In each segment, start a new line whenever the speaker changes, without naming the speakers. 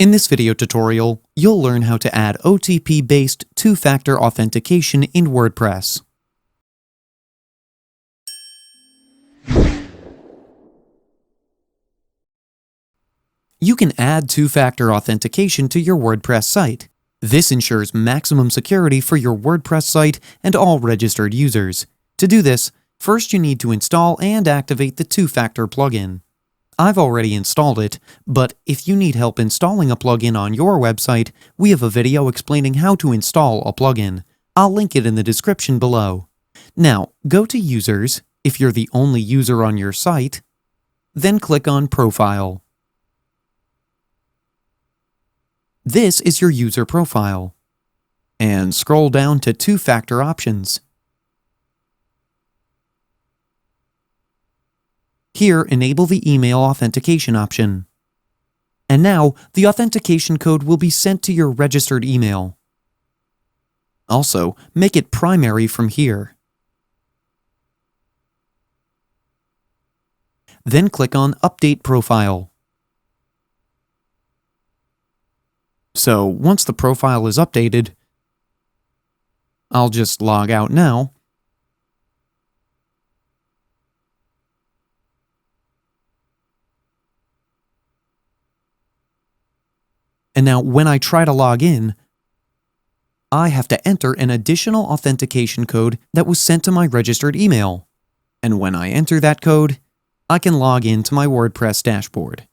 In this video tutorial, you'll learn how to add OTP-based two-factor authentication in WordPress. You can add two-factor authentication to your WordPress site. This ensures maximum security for your WordPress site and all registered users. To do this, first you need to install and activate the two-factor plugin. I've already installed it, but if you need help installing a plugin on your website, we have a video explaining how to install a plugin. I'll link it in the description below. Now, go to Users, if you're the only user on your site, then click on Profile. This is your user profile. And scroll down to two-factor options. Here, enable the email authentication option. And now, the authentication code will be sent to your registered email. Also, make it primary from here. Then click on Update Profile. So, once the profile is updated, I'll just log out now. And now when I try to log in, I have to enter an additional authentication code that was sent to my registered email. And when I enter that code, I can log into my WordPress dashboard.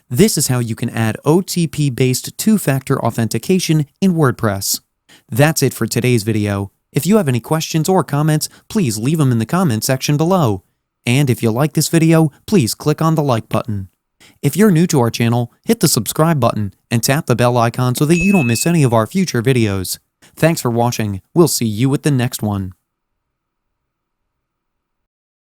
This is how you can add OTP-based two-factor authentication in WordPress. That's it for today's video. If you have any questions or comments, please leave them in the comment section below. And if you like this video, please click on the like button. If you're new to our channel, hit the subscribe button and tap the bell icon so that you don't miss any of our future videos. Thanks for watching. We'll see you with the next one.